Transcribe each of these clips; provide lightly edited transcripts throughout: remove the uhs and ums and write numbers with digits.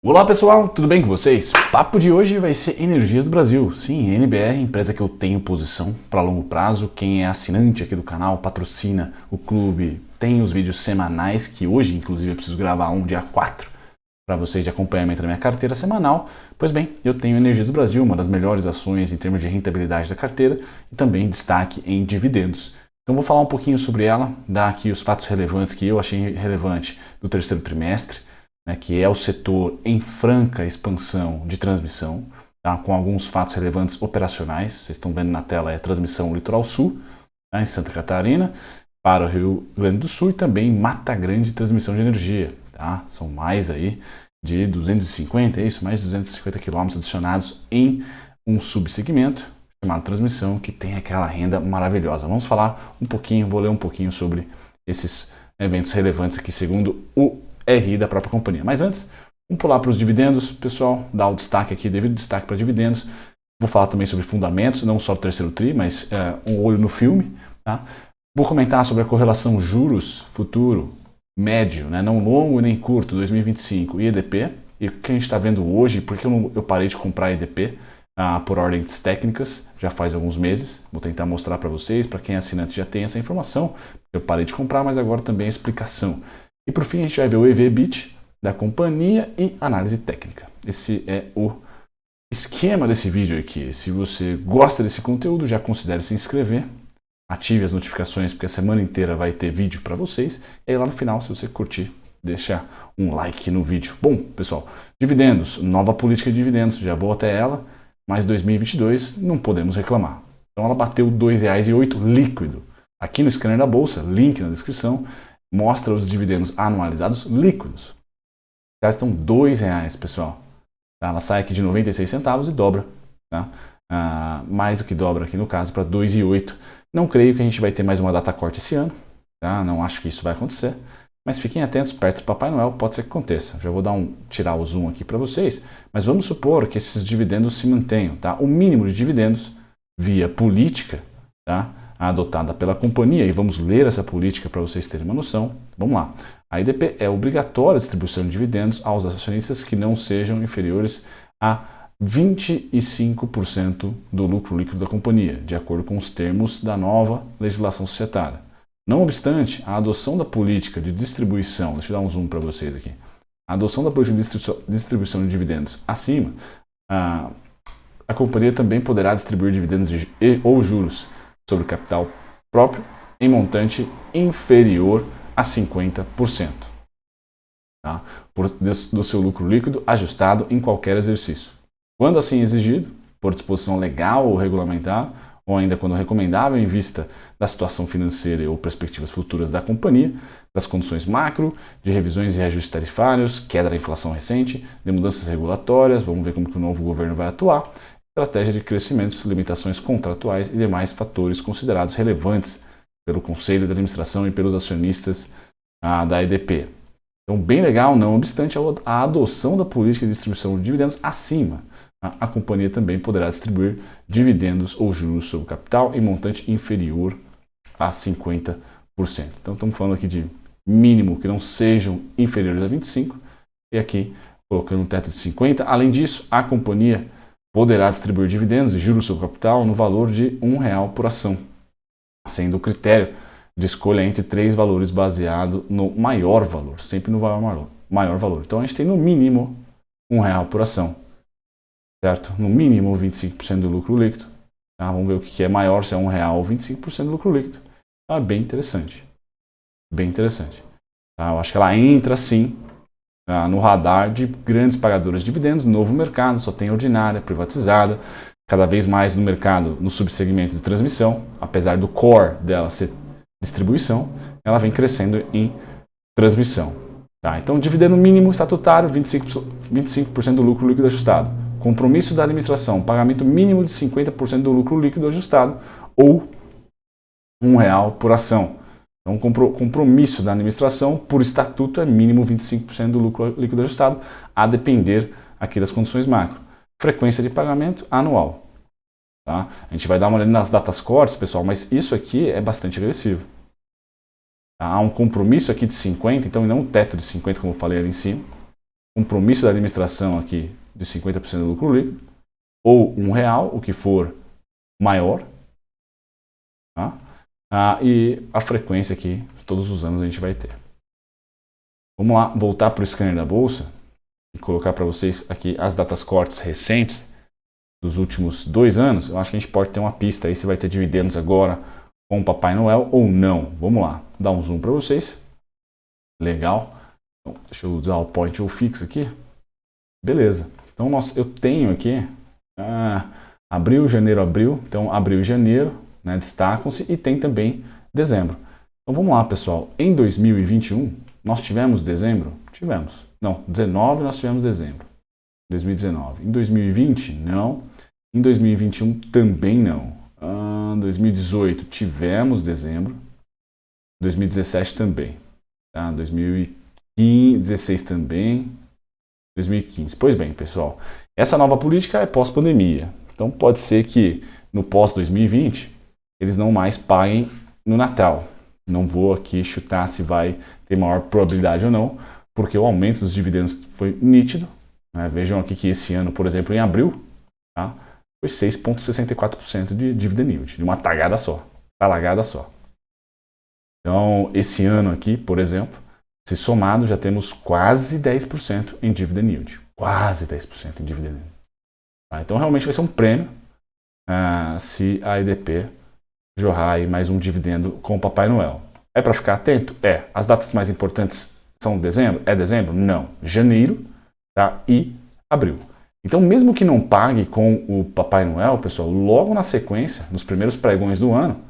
Olá pessoal, tudo bem com vocês? O papo de hoje vai ser Energias do Brasil. Sim, NBR, empresa que eu tenho posição para longo prazo. Quem é assinante aqui do canal, patrocina o clube, tem os vídeos semanais, que hoje inclusive eu preciso gravar um dia 4 para vocês de acompanhamento da minha carteira semanal. Pois bem, eu tenho Energias do Brasil, uma das melhores ações em termos de rentabilidade da carteira e também destaque em dividendos. Então vou falar um pouquinho sobre ela, dar aqui os fatos relevantes que eu achei relevante do terceiro trimestre, que é o setor em franca expansão de transmissão, tá? Com alguns fatos relevantes operacionais. Vocês estão vendo na tela a transmissão Litoral Sul, tá? Em Santa Catarina, para o Rio Grande do Sul e também Mata Grande transmissão de energia. Tá? São mais aí de 250, é isso? Mais de 250 quilômetros adicionados em um subsegmento chamado transmissão, que tem aquela renda maravilhosa. Vamos falar um pouquinho, vou ler um pouquinho sobre esses eventos relevantes aqui, segundo o RI da própria companhia. Mas antes, vamos pular para os dividendos, pessoal, dar o destaque aqui, devido destaque para dividendos. Vou falar também sobre fundamentos, não só do terceiro tri, mas um olho no filme. Tá? Vou comentar sobre a correlação juros futuro, médio, né? Não longo nem curto, 2025 e EDP. E o que a gente está vendo hoje, porque eu parei de comprar EDP por ordens técnicas, já faz alguns meses. Vou tentar mostrar para vocês, para quem é assinante já tem essa informação. Eu parei de comprar, mas agora também a explicação. E por fim a gente vai ver o EV/EBIT da companhia e análise técnica. Esse é o esquema desse vídeo aqui. Se você gosta desse conteúdo, já considere se inscrever, ative as notificações, porque a semana inteira vai ter vídeo para vocês. E aí lá no final, se você curtir, deixa um like no vídeo. Bom, pessoal, dividendos, nova política de dividendos, já vou até ela, mas 2022 não podemos reclamar. Então ela bateu R$ 2,08 líquido. Aqui no scanner da bolsa, link na descrição, mostra os dividendos anualizados líquidos. Certo? Então, R$ 2,00, pessoal. Tá? Ela sai aqui de 96 centavos e dobra. Tá? Mais do que dobra aqui no caso, para R$ 2,08. Não creio que a gente vai ter mais uma data corte esse ano. Tá? Não acho que isso vai acontecer. Mas fiquem atentos, perto do Papai Noel, pode ser que aconteça. Já vou tirar o zoom aqui para vocês. Mas vamos supor que esses dividendos se mantenham. Tá? O mínimo de dividendos via política, tá? Adotada pela companhia, e vamos ler essa política para vocês terem uma noção. Vamos lá. A EDP é obrigatória a distribuição de dividendos aos acionistas que não sejam inferiores a 25% do lucro líquido da companhia, de acordo com os termos da nova legislação societária. Não obstante, a adoção da política de distribuição, deixa eu dar um zoom para vocês aqui, a adoção da política de distribuição de dividendos acima, a companhia também poderá distribuir dividendos ou juros sobre o capital próprio em montante inferior a 50%, tá? Do seu lucro líquido ajustado em qualquer exercício. Quando assim exigido, por disposição legal ou regulamentar, ou ainda quando recomendável em vista da situação financeira ou perspectivas futuras da companhia, das condições macro, de revisões e reajustes tarifários, queda da inflação recente, de mudanças regulatórias, vamos ver como que o novo governo vai atuar, estratégia de crescimento, limitações contratuais e demais fatores considerados relevantes pelo Conselho de Administração e pelos acionistas da EDP. Então, bem legal, não obstante a adoção da política de distribuição de dividendos acima, a companhia também poderá distribuir dividendos ou juros sobre o capital em montante inferior a 50%. Então, estamos falando aqui de mínimo que não sejam inferiores a 25%, e aqui colocando um teto de 50%. Além disso, a companhia poderá distribuir dividendos e juros sobre o capital no valor de R$ 1,00 por ação, sendo o critério de escolha entre 3 valores baseado no maior valor, sempre no maior valor. Então a gente tem no mínimo R$ 1,00 por ação, certo? No mínimo 25% do lucro líquido. Tá? Vamos ver o que é maior, se é R$ 1,00 ou 25% do lucro líquido. Então é bem interessante. Bem interessante. Tá? Eu acho que ela entra sim no radar de grandes pagadoras de dividendos, novo mercado, só tem ordinária, privatizada, cada vez mais no mercado, no subsegmento de transmissão, apesar do core dela ser distribuição, ela vem crescendo em transmissão. Tá? Então, dividendo mínimo estatutário, 25% do lucro líquido ajustado. Compromisso da administração, pagamento mínimo de 50% do lucro líquido ajustado ou R$ 1,00 por ação. Então, o compromisso da administração, por estatuto, é mínimo 25% do lucro líquido ajustado, a depender aqui das condições macro. Frequência de pagamento anual. Tá? A gente vai dar uma olhada nas datas cortes, pessoal, mas isso aqui é bastante agressivo. Tá? Há um compromisso aqui de 50%, então não um teto de 50%, como eu falei ali em cima. compromisso da administração aqui de 50% do lucro líquido, ou R$1, o que for maior, tá? E a frequência aqui, todos os anos a gente vai ter. Vamos lá, voltar para o scanner da Bolsa e colocar para vocês aqui as datas cortes recentes dos últimos 2 anos. Eu acho que a gente pode ter uma pista aí se vai ter dividendos agora com o Papai Noel ou não. Vamos lá, dar um zoom para vocês. Legal. Então, deixa eu usar o point ou fix aqui. Beleza. Então eu tenho aqui abril, janeiro, abril. Então abril e janeiro, né, destacam-se, e tem também dezembro. Então vamos lá, pessoal. Em 2021, nós tivemos dezembro? Tivemos. Não, 19 nós tivemos dezembro. 2019. Em 2020, não. Em 2021 também não. 2018 tivemos dezembro. 2017 também. Tá? 2016 também. 2015. Pois bem, pessoal, essa nova política é pós-pandemia. Então pode ser que no pós-2020 eles não mais paguem no Natal. Não vou aqui chutar se vai ter maior probabilidade ou não, porque o aumento dos dividendos foi nítido. Né? Vejam aqui que esse ano, por exemplo, em abril, tá? Foi 6,64% de dividend yield, de uma talagada só. Então, esse ano aqui, por exemplo, se somado, já temos quase 10% em dividend yield. Quase 10% em dividend yield. Tá? Então, realmente vai ser um prêmio se a EDP jorrar aí mais um dividendo com o Papai Noel. É para ficar atento? É. As datas mais importantes são dezembro? É dezembro? Não. Janeiro, tá? E abril. Então, mesmo que não pague com o Papai Noel, pessoal, logo na sequência, nos primeiros pregões do ano,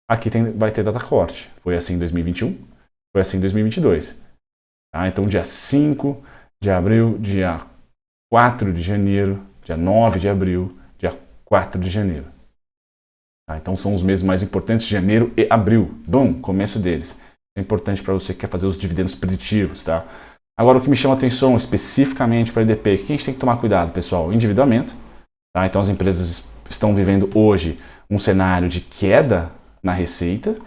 aqui vai ter data corte. Foi assim em 2021, foi assim em 2022. Tá? Então, dia 5 de abril, dia 4 de janeiro, dia 9 de abril, dia 4 de janeiro. Tá? Então, são os meses mais importantes, janeiro e abril. Bom, começo deles. É importante para você que quer fazer os dividendos preditivos, tá? Agora, o que me chama a atenção especificamente para a EDP, que a gente tem que tomar cuidado, pessoal, endividamento. Tá? Então, as empresas estão vivendo hoje um cenário de queda na receita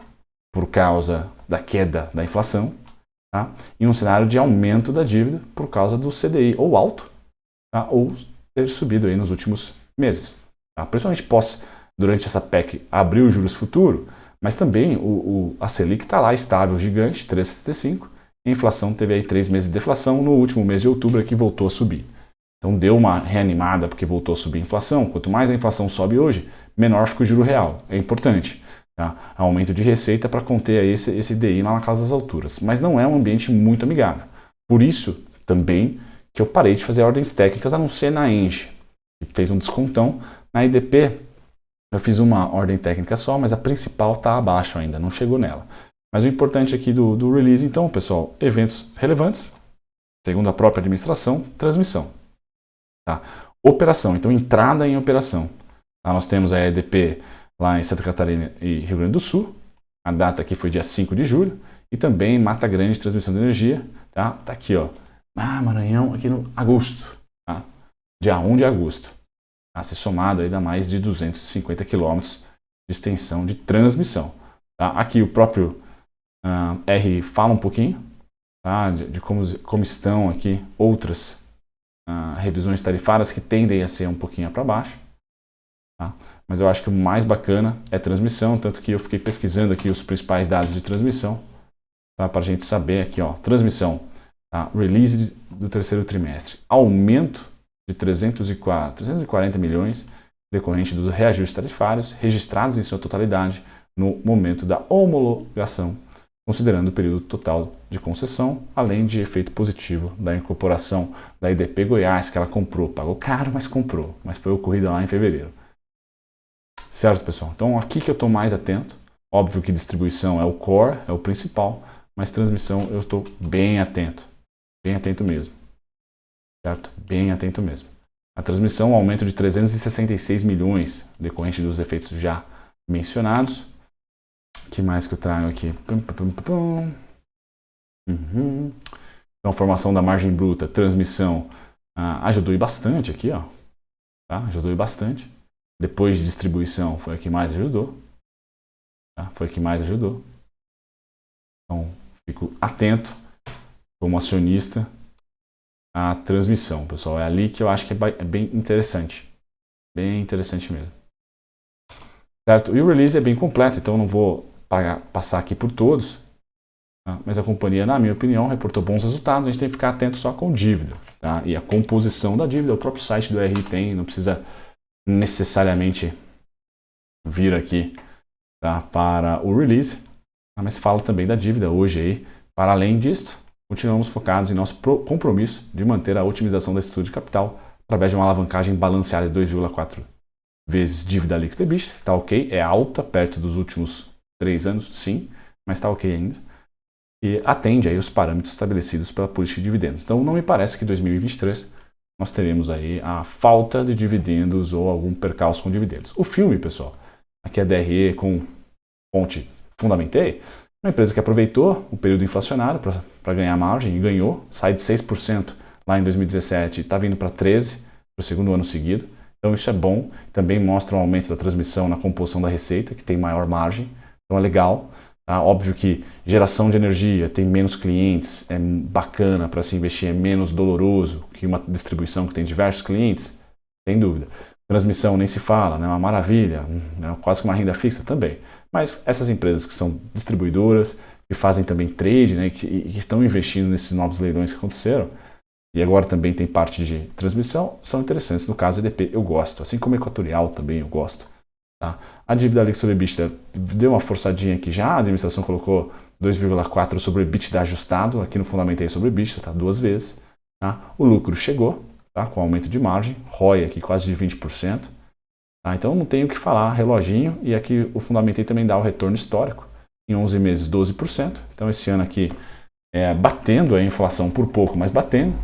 por causa da queda da inflação, tá? E um cenário de aumento da dívida por causa do CDI ou alto, tá? Ou ter subido aí nos últimos meses. Tá? Principalmente durante essa PEC, abrir os juros futuro, mas também a Selic está lá estável, gigante, 3,75%. A inflação teve aí 3 meses de deflação, no último mês de outubro aqui voltou a subir. Então deu uma reanimada porque voltou a subir a inflação. Quanto mais a inflação sobe hoje, menor fica o juro real. É importante. Tá? Aumento de receita para conter aí esse DI lá na casa das alturas. Mas não é um ambiente muito amigável. Por isso também que eu parei de fazer ordens técnicas, a não ser na Engie, que fez um descontão. Na EDP eu fiz uma ordem técnica só, mas a principal está abaixo ainda, não chegou nela. Mas o importante aqui do release, então, pessoal, eventos relevantes, segundo a própria administração, transmissão. Tá? Operação, então entrada em operação. Tá? Nós temos a EDP lá em Santa Catarina e Rio Grande do Sul. A data aqui foi dia 5 de julho. E também Mata Grande, transmissão de energia. Tá aqui, ó. Maranhão, aqui no agosto. Tá? Dia 1 de agosto. Tá? Se somado aí dá mais de 250 quilômetros de extensão de transmissão. Tá? Aqui o próprio R fala um pouquinho, tá? de como estão aqui outras revisões tarifárias que tendem a ser um pouquinho para baixo. Tá? Mas eu acho que o mais bacana é transmissão, tanto que eu fiquei pesquisando aqui os principais dados de transmissão, tá? Para a gente saber aqui, ó, transmissão, tá? Release do terceiro trimestre, aumento de 340 milhões decorrente dos reajustes tarifários registrados em sua totalidade no momento da homologação, considerando o período total de concessão, além de efeito positivo da incorporação da EDP Goiás, que ela comprou, pagou caro, mas comprou, mas foi ocorrida lá em fevereiro. Certo, pessoal? Então, aqui que eu estou mais atento. Óbvio que distribuição é o core, é o principal, mas transmissão eu estou bem atento mesmo. Certo? Bem atento mesmo. A transmissão, aumento de 366 milhões, decorrente dos efeitos já mencionados. O que mais que eu trago aqui? Então, formação da margem bruta, transmissão, ajudou e bastante aqui, ó. Tá? Ajudou e bastante. Depois de distribuição, foi a que mais ajudou. Tá? Foi a que mais ajudou. Então, fico atento como acionista a transmissão, pessoal. É ali que eu acho que é bem interessante. Bem interessante mesmo. Certo? E o release é bem completo, então eu não vou passar aqui por todos. Tá? Mas a companhia, na minha opinião, reportou bons resultados. A gente tem que ficar atento só com dívida. Tá? E a composição da dívida, o próprio site do RI tem, não precisa necessariamente vir aqui, tá, para o release. Tá? Mas fala também da dívida hoje aí. Para além disto, continuamos focados em nosso compromisso de manter a otimização da estrutura de capital através de uma alavancagem balanceada de 2,4 vezes dívida líquida EBITDA. Está ok, é alta, perto dos últimos 3 anos, sim, mas está ok ainda. E atende aí os parâmetros estabelecidos pela política de dividendos. Então não me parece que em 2023 nós teremos aí a falta de dividendos ou algum percalço com dividendos. O filme, pessoal, aqui é DRE com fonte Fundamentei, uma empresa que aproveitou o período inflacionário para ganhar margem e ganhou, sai de 6% lá em 2017 e está vindo para 13% para o segundo ano seguido. Então isso é bom, também mostra um aumento da transmissão na composição da receita, que tem maior margem, então é legal. Tá? Óbvio que geração de energia, tem menos clientes, é bacana para se investir, é menos doloroso que uma distribuição que tem diversos clientes, sem dúvida. Transmissão nem se fala, né? Uma maravilha, né? Quase que uma renda fixa também. Mas essas empresas que são distribuidoras, que fazem também trade, né? que estão investindo nesses novos leilões que aconteceram, e agora também tem parte de transmissão, são interessantes. No caso, EDP eu gosto, assim como Equatorial também eu gosto. Tá? A dívida líquida sobre EBITDA deu uma forçadinha aqui já, a administração colocou 2,4 sobre o EBITDA ajustado, aqui no Fundamentei sobre o EBITDA, tá? 2 vezes. Tá? O lucro chegou, tá? Com aumento de margem, ROI aqui quase de 20%. Tá? Então não tenho o que falar, reloginho, e aqui o Fundamentei também dá o retorno histórico, em 11 meses 12%. Então esse ano aqui batendo a inflação por pouco, mas batendo.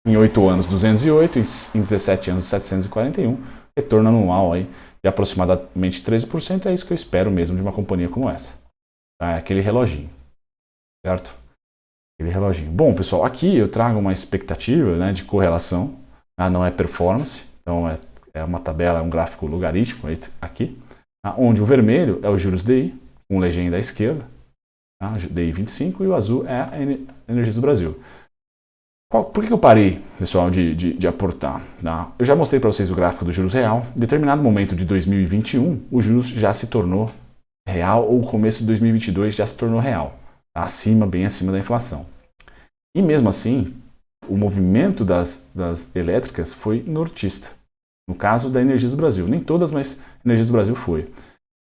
Em 8 anos 208, em 17 anos 741, retorno anual aí de aproximadamente 13%, é isso que eu espero mesmo de uma companhia como essa. Tá? É aquele reloginho, certo? Aquele reloginho. Bom, pessoal, aqui eu trago uma expectativa, né, de correlação, tá? Não é performance, então é uma tabela, é um gráfico logarítmico aqui, tá? Onde o vermelho é o juros DI, com legenda à esquerda, tá? DI 25, e o azul é a Energias do Brasil. Por que eu parei, pessoal, de aportar? Tá? Eu já mostrei para vocês o gráfico do juros real. Em determinado momento de 2021, o juros já se tornou real, ou o começo de 2022 já se tornou real. Tá? Bem acima da inflação. E mesmo assim, o movimento das elétricas foi nortista. No caso da Energias do Brasil. Nem todas, mas Energias do Brasil foi.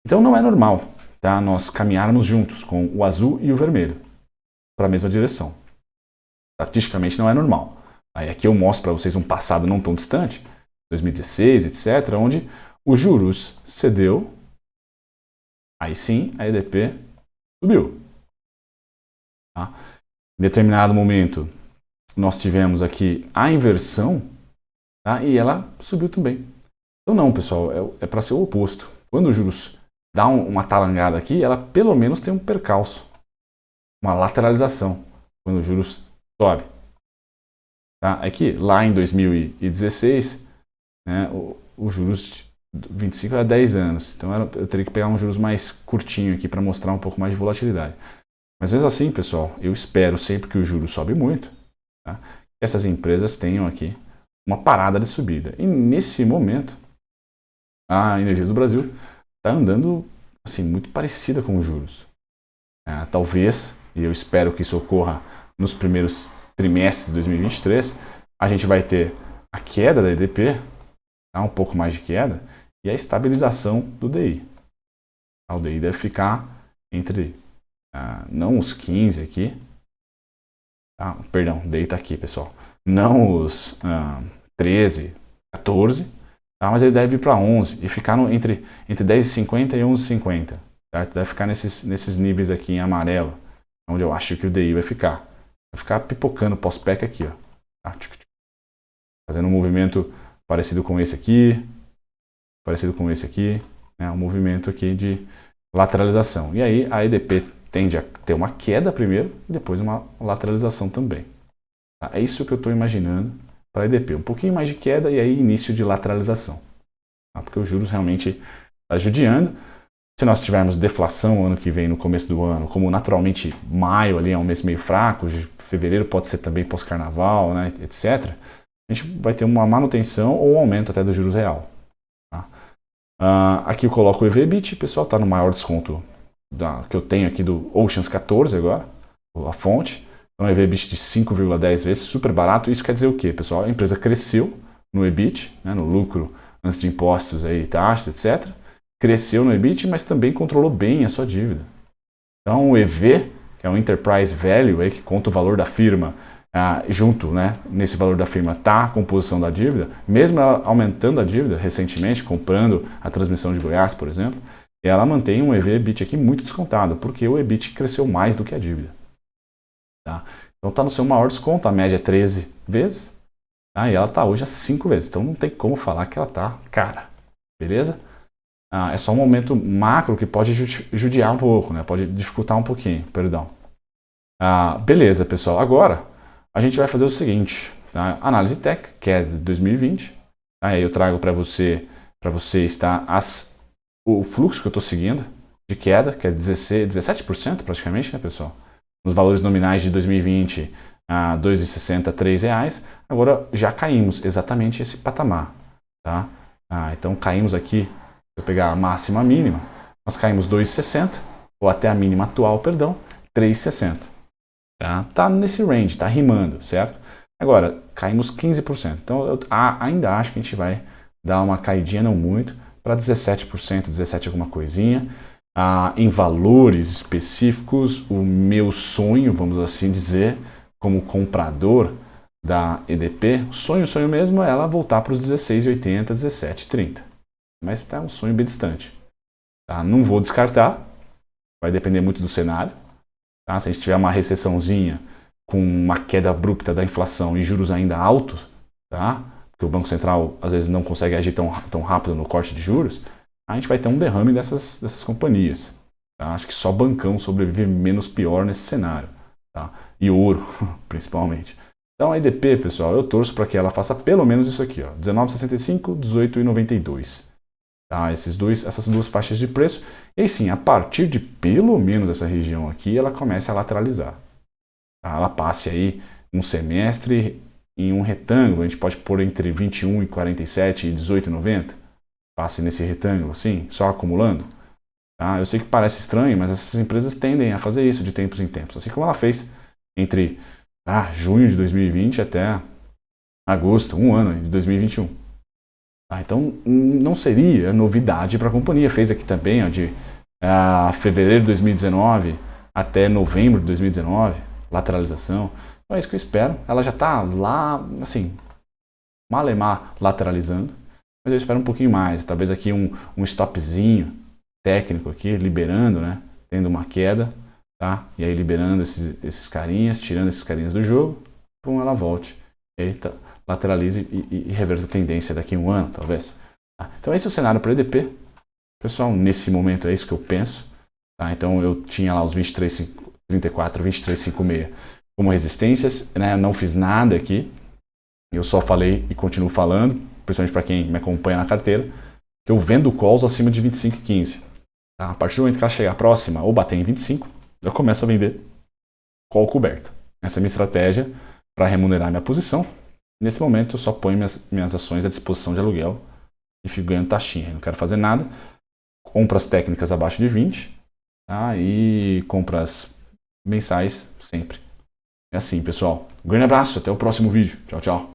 Então não é normal, tá, nós caminharmos juntos com o azul e o vermelho para a mesma direção. Estatisticamente não é normal. Aí aqui eu mostro para vocês um passado não tão distante, 2016, etc., onde os juros cedeu, aí sim a EDP subiu. Tá? Em determinado momento nós tivemos aqui a inversão, tá? E ela subiu também. Então não, pessoal, é para ser o oposto. Quando os juros dá uma talangada aqui, ela pelo menos tem um percalço, uma lateralização, quando os juros sobe. Tá? É que lá em 2016, né, o juros 25 era 10 anos. Então eu teria que pegar um juros mais curtinho aqui para mostrar um pouco mais de volatilidade. Mas mesmo assim, pessoal, eu espero sempre que o juros sobe muito, tá, que essas empresas tenham aqui uma parada de subida. E nesse momento, a Energias do Brasil está andando assim, muito parecida com os juros. Talvez, e eu espero que isso ocorra nos primeiros trimestres de 2023, a gente vai ter a queda da EDP, tá? Um pouco mais de queda, e a estabilização do DI. O DI deve ficar entre, não os 15 aqui, tá? Perdão, o DI está aqui, pessoal, não os 13, 14, tá? Mas ele deve ir para 11 e ficar entre 10,50 e 11,50, certo? Deve ficar nesses níveis aqui em amarelo, onde eu acho que o DI vai ficar. Vai ficar pipocando pós-PEC aqui, ó. Tá? Fazendo um movimento parecido com esse aqui, né? Um movimento aqui de lateralização. E aí a EDP tende a ter uma queda primeiro e depois uma lateralização também. Tá? É isso que eu estou imaginando para a EDP. Um pouquinho mais de queda e aí início de lateralização. Tá? Porque os juros realmente está judiando. Se nós tivermos deflação ano que vem, no começo do ano, como naturalmente maio ali é um mês meio fraco, fevereiro pode ser também pós-carnaval, né, etc., a gente vai ter uma manutenção ou um aumento até do juros real. Tá? Aqui eu coloco o EV/EBITDA, pessoal, está no maior desconto que eu tenho aqui do Oceans 14 agora, a fonte. Então, EV/EBITDA de 5,10 vezes, super barato. Isso quer dizer o quê, pessoal? A empresa cresceu no EBIT, né, no lucro antes de impostos, aí, taxas, etc. Cresceu no EBIT, mas também controlou bem a sua dívida. Então, o EV, que é o Enterprise Value, aí, que conta o valor da firma, junto, né, nesse valor da firma está a composição da dívida, mesmo ela aumentando a dívida recentemente, comprando a transmissão de Goiás, por exemplo, ela mantém um EV/EBITDA aqui muito descontado, porque o EBIT cresceu mais do que a dívida. Tá? Então está no seu maior desconto, a média é 13 vezes, tá? E ela está hoje a 5 vezes, então não tem como falar que ela está cara, beleza? É só um momento macro que pode judiar um pouco, né? Pode dificultar um pouquinho, perdão. Beleza, pessoal, agora a gente vai fazer o seguinte, tá? Análise técnica, que é de 2020, tá? Aí eu trago para você estar o fluxo que eu estou seguindo de queda, que é 17% praticamente, né, pessoal? Nos valores nominais de 2020, R$ 2,60, R$ 3,00, agora já caímos exatamente esse patamar, tá? Então caímos aqui, se eu pegar a máxima e a mínima, nós caímos 2,60, ou até a mínima atual, perdão, 3,60. Tá nesse range, tá rimando, certo? Agora, caímos 15%. Então, eu ainda acho que a gente vai dar uma caidinha, não muito, para 17%, 17% alguma coisinha. Em valores específicos, o meu sonho, vamos assim dizer, como comprador da EDP, sonho mesmo é ela voltar para os 16,80, 17,30. Mas está um sonho bem distante. Tá? Não vou descartar, vai depender muito do cenário. Tá? Se a gente tiver uma recessãozinha com uma queda abrupta da inflação e juros ainda altos, tá? Porque o Banco Central às vezes não consegue agir tão rápido no corte de juros, a gente vai ter um derrame dessas companhias. Tá? Acho que só bancão sobrevive menos pior nesse cenário. Tá? E ouro, principalmente. Então a EDP, pessoal, eu torço para que ela faça pelo menos isso aqui, ó, 19,65, 18,92. Tá? Essas duas faixas de preço. E aí sim, a partir de pelo menos essa região aqui, ela começa a lateralizar. Tá? Ela passe aí um semestre em um retângulo, a gente pode pôr entre 21,47 e 18,90. Passe nesse retângulo assim, só acumulando. Tá? Eu sei que parece estranho, mas essas empresas tendem a fazer isso de tempos em tempos. Assim como ela fez entre junho de 2020 até agosto, um ano de 2021. Então, não seria novidade para a companhia. Fez aqui também, ó, de fevereiro de 2019 até novembro de 2019, lateralização. Então é isso que eu espero. Ela já está lá, assim, malemar lateralizando, mas eu espero um pouquinho mais. Talvez aqui um stopzinho técnico aqui, liberando, né? Tendo uma queda, tá? E aí liberando esses carinhas, tirando esses carinhas do jogo, então ela volte. E aí lateralize e reverta a tendência daqui a um ano, talvez. Tá? Então esse é o cenário para a EDP. Pessoal, nesse momento é isso que eu penso. Tá? Então eu tinha lá os 23,34, 23,56 como resistências, né? Não fiz nada aqui. Eu só falei e continuo falando, principalmente para quem me acompanha na carteira, que eu vendo calls acima de 25,15. Tá? A partir do momento que ela chegar próxima ou bater em 25, eu começo a vender call coberta. Essa é a minha estratégia para remunerar minha posição. Nesse momento eu só ponho minhas ações à disposição de aluguel e fico ganhando taxinha. Eu não quero fazer nada. Compras técnicas abaixo de 20, tá? E compras mensais sempre. É assim, pessoal. Um grande abraço, até o próximo vídeo. Tchau, tchau.